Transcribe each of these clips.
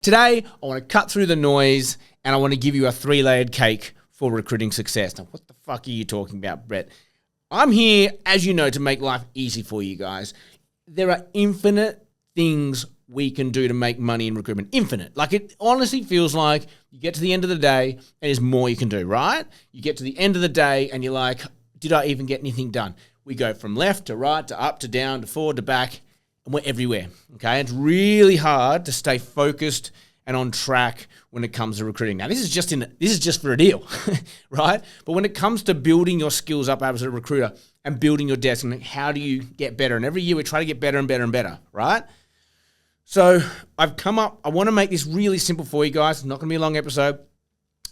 Today, I want to cut through the noise and I want to give you a 3-layered cake for recruiting success. Now, what the fuck are you talking about, Brett? I'm here, as you know, to make life easy for you guys. There are infinite things we can do to make money in recruitment. Infinite. Like, it honestly feels like you get to the end of the day and there's more you can do, right? You get to the end of the day and you're like, did I even get anything done? We go from left to right to up to down to forward to back, and we're everywhere, okay? It's really hard to stay focused and on track when it comes to recruiting. Now, this is just for a deal, right? But when it comes to building your skills up as a recruiter and building your desk, and how do you get better? And every year we try to get better and better and better, right? So I want to make this really simple for you guys. It's not going to be a long episode.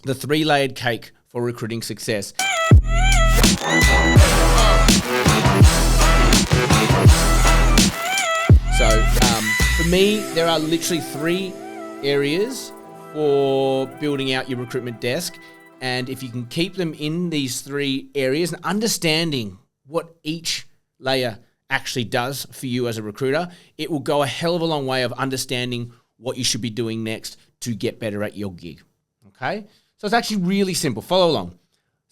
The 3-layered cake for recruiting success. So for me, there are literally 3 areas for building out your recruitment desk. And if you can keep them in these 3 areas and understanding what each layer actually does for you as a recruiter, it will go a hell of a long way of understanding what you should be doing next to get better at your gig. Okay? So it's actually really simple. Follow along.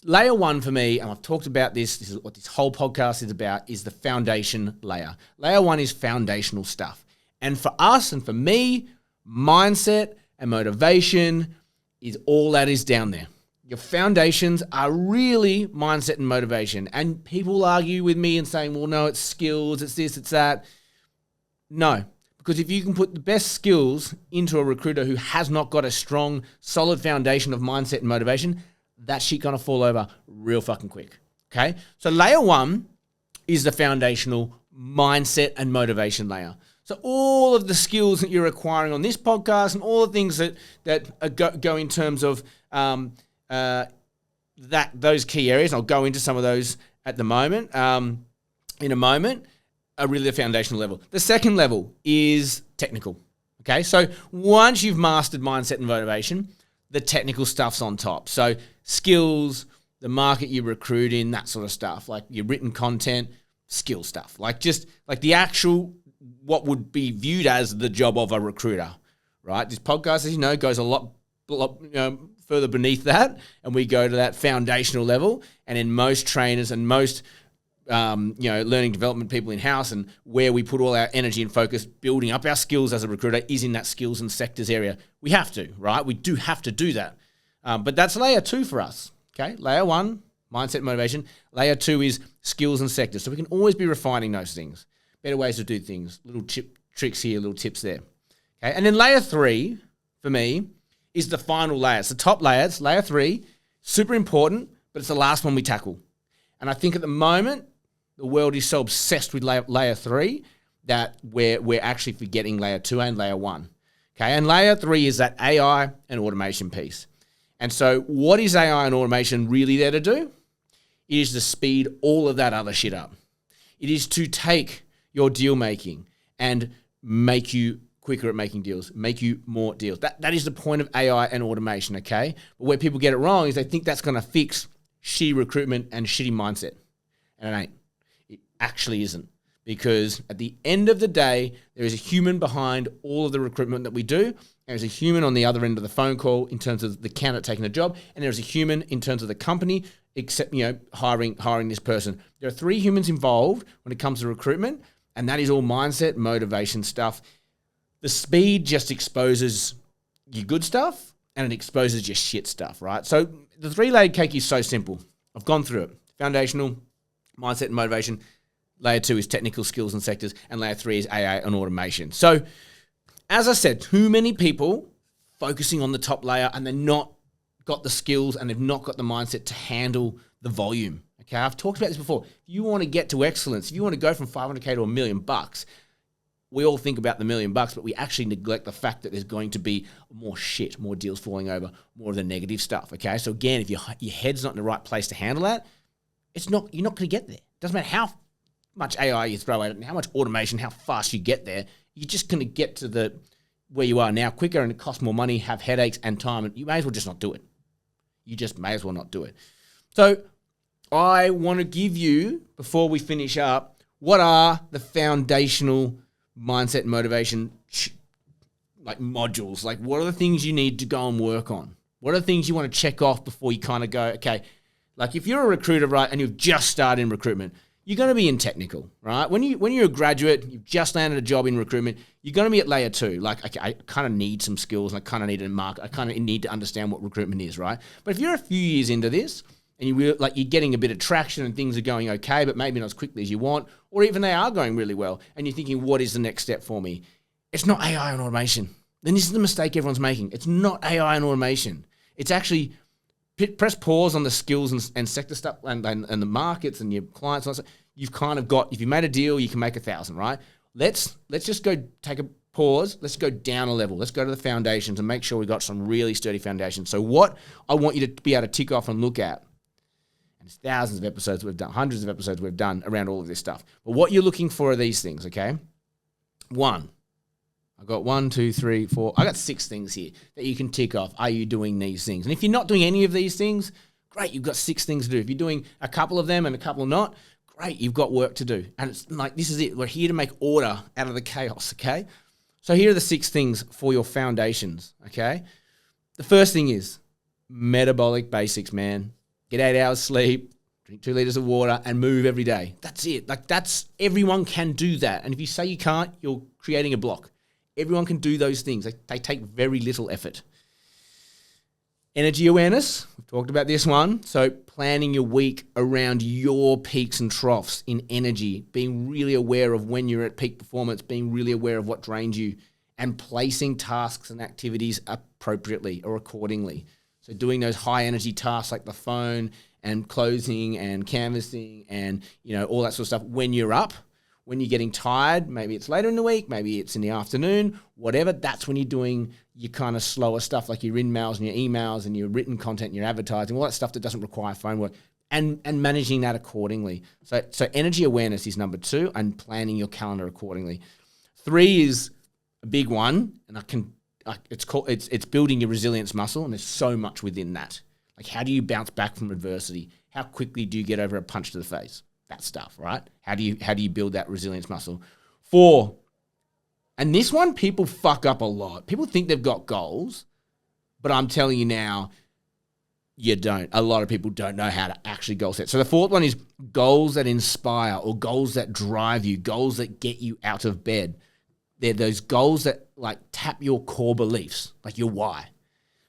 Layer 1 for me, and I've talked about this is what this whole podcast is about, is the foundation layer. Layer 1 is foundational stuff. And for us and for me, mindset and motivation is all that is down there. Your foundations are really mindset and motivation. And people argue with me and saying, well, no, it's skills, it's this, it's that. No, because if you can put the best skills into a recruiter who has not got a strong, solid foundation of mindset and motivation, that shit gonna fall over real fucking quick, okay? So layer 1 is the foundational mindset and motivation layer. So all of the skills that you're acquiring on this podcast and all the things that go in terms of those key areas, I'll go into some of those at the moment, in a moment, are really the foundational level. The second level is technical, okay? So once you've mastered mindset and motivation, the technical stuff's on top. So skills, the market you recruit in, that sort of stuff, like your written content, skill stuff, like just like the actual, what would be viewed as the job of a recruiter, right? This podcast, as you know, goes a lot further beneath that, and we go to that foundational level. And in most trainers and most learning development people in-house, and where we put all our energy and focus building up our skills as a recruiter is in that skills and sectors area. We have to, right? We do have to do that. But that's layer 2 for us, okay? Layer 1, mindset and motivation. Layer 2 is skills and sectors. So we can always be refining those things. Better ways to do things. Little tricks here, little tips there. Okay? And then layer 3, for me, is the final layer. It's the top layer. It's layer 3. Super important, but it's the last one we tackle. And I think at the moment, the world is so obsessed with layer 3 that we're actually forgetting layer 2 and layer 1. Okay, and layer 3 is that AI and automation piece. And so what is AI and automation really there to do? It is to speed all of that other shit up. It is to take your deal making and make you quicker at making deals, make you more deals. That is the point of AI and automation, okay? But where people get it wrong is they think that's going to fix shitty recruitment and shitty mindset. And it ain't. It actually isn't. Because at the end of the day, there is a human behind all of the recruitment that we do. There's a human on the other end of the phone call in terms of the candidate taking a job. And there's a human in terms of the company hiring this person. There are 3 humans involved when it comes to recruitment. And that is all mindset, motivation stuff. The speed just exposes your good stuff and it exposes your shit stuff, right? So the 3-layered cake is so simple. I've gone through it. Foundational, mindset and motivation. Layer 2 is technical skills and sectors. And layer 3 is AI and automation. So as I said, too many people focusing on the top layer and they're not got the skills and they've not got the mindset to handle the volume. Okay, I've talked about this before. If you want to get to excellence, if you want to go from $500K to $1 million, we all think about the $1 million, but we actually neglect the fact that there's going to be more shit, more deals falling over, more of the negative stuff. Okay, so again, if your head's not in the right place to handle that, you're not going to get there. It doesn't matter how much AI you throw at it and how much automation, how fast you get there. You're just going to get to where you are now quicker, and it costs more money, have headaches and time, and you may as well just not do it. You just may as well not do it. So I want to give you, before we finish up, what are the foundational mindset and motivation like modules? Like, what are the things you need to go and work on? What are the things you want to check off before you kind of go, okay, like if you're a recruiter, right, and you've just started in recruitment, you're going to be in technical, right? When you're a graduate, you've just landed a job in recruitment, you're going to be at layer 2. Like, okay, I kind of need some skills, and I kind of need a market. I kind of need to understand what recruitment is, right? But if you're a few years into this and you're getting a bit of traction and things are going okay, but maybe not as quickly as you want, or even they are going really well, and you're thinking, what is the next step for me? It's not AI and automation. Then this is the mistake everyone's making. It's not AI and automation. It's actually press pause on the skills and sector stuff and the markets and your clients. And you've kind of got, if you made a deal, you can make 1,000, right? Let's just go take a pause. Let's go down a level. Let's go to the foundations and make sure we got some really sturdy foundations. So what I want you to be able to tick off and look at, and it's thousands of episodes we've done, hundreds of episodes we've done around all of this stuff. But what you're looking for are these things, okay? 1, I've got 1, 2, 3, 4. I got 6 things here that you can tick off. Are you doing these things? And if you're not doing any of these things, great, you've got 6 things to do. If you're doing a couple of them and a couple not, great, you've got work to do. And it's like, this is it. We're here to make order out of the chaos, okay? So here are the 6 things for your foundations, okay? The first thing is metabolic basics, man. Get 8 hours sleep, drink 2 liters of water, and move every day. That's it. Like, everyone can do that. And if you say you can't, you're creating a block. Everyone can do those things. They take very little effort. Energy awareness, we've talked about this one. So planning your week around your peaks and troughs in energy, being really aware of when you're at peak performance, being really aware of what drains you, and placing tasks and activities appropriately or accordingly. So doing those high energy tasks like the phone and closing and canvassing and, all that sort of stuff when you're up. When you're getting tired, maybe it's later in the week, maybe it's in the afternoon, whatever, that's when you're doing your kind of slower stuff like your in-mails and your emails and your written content and your advertising, all that stuff that doesn't require phone work, and managing that accordingly. So energy awareness is number 2, and planning your calendar accordingly. 3 is a big one, and it's building your resilience muscle, and there's so much within that. Like, how do you bounce back from adversity? How quickly do you get over a punch to the face? That stuff, right? How do you build that resilience muscle? 4, and this one people fuck up a lot. People think they've got goals, but I'm telling you now, you don't. A lot of people don't know how to actually goal set. So the 4th one is goals that inspire, or goals that drive you, goals that get you out of bed. They're those goals that like tap your core beliefs, like your why.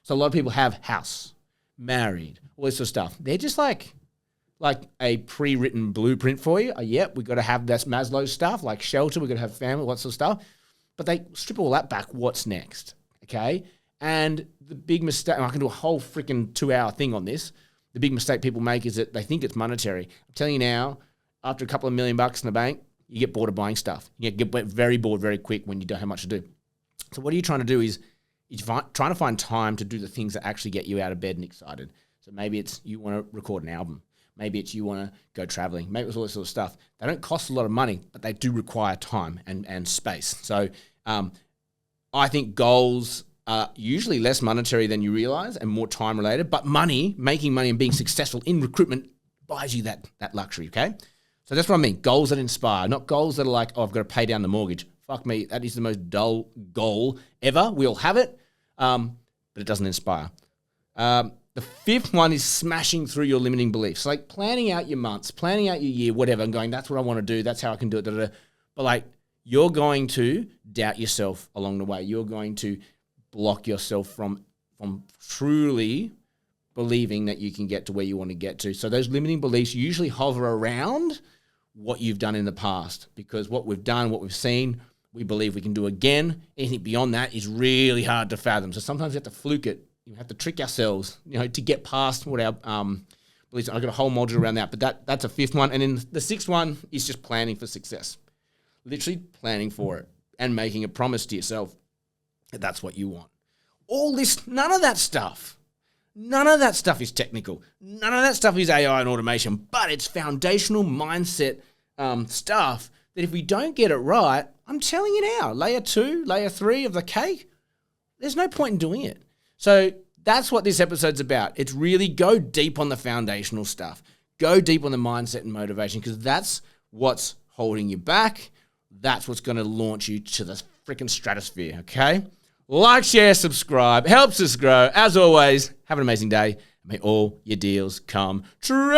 So a lot of people have house, married, all this sort of stuff. They're just like a pre-written blueprint for you. Yep, we got to have this Maslow stuff, like shelter, we got to have family, what sort of stuff. But they strip all that back. What's next? Okay? And the big mistake, and I can do a whole freaking 2-hour thing on this. The big mistake people make is that they think it's monetary. I'm telling you now, after a couple of $1 million in the bank, you get bored of buying stuff. You get very bored very quick when you don't have much to do. So what are you trying to do is you're trying to find time to do the things that actually get you out of bed and excited. So maybe it's you want to record an album. Maybe it's you want to go traveling. Maybe it's all this sort of stuff. They don't cost a lot of money, but they do require time and space. So I think goals are usually less monetary than you realize and more time related, but making money and being successful in recruitment buys you that luxury, okay? So that's what I mean, goals that inspire, not goals that are like, oh, I've got to pay down the mortgage. Fuck me, that is the most dull goal ever. We all have it, but it doesn't inspire. The 5th one is smashing through your limiting beliefs, like planning out your months, planning out your year, whatever, and going, that's what I want to do, that's how I can do it, da, da, da. But like, you're going to doubt yourself along the way. You're going to block yourself from truly believing that you can get to where you want to get to. So those limiting beliefs usually hover around what you've done in the past, because what we've done, what we've seen, we believe we can do again. Anything beyond that is really hard to fathom. So sometimes we have to fluke it. You have to trick ourselves, to get past what our beliefs are. I've got a whole module around that, but that's a 5th one. And then the 6th one is just planning for success. Literally planning for it and making a promise to yourself that that's what you want. All this, none of that stuff is technical. None of that stuff is AI and automation, but it's foundational mindset stuff that if we don't get it right, I'm telling you now, layer 2, layer 3 of the cake, there's no point in doing it. So that's what this episode's about. It's really go deep on the foundational stuff. Go deep on the mindset and motivation, because that's what's holding you back. That's what's going to launch you to the freaking stratosphere, okay? like, share, subscribe. Helps us grow. As always, have an amazing day. May all your deals come true.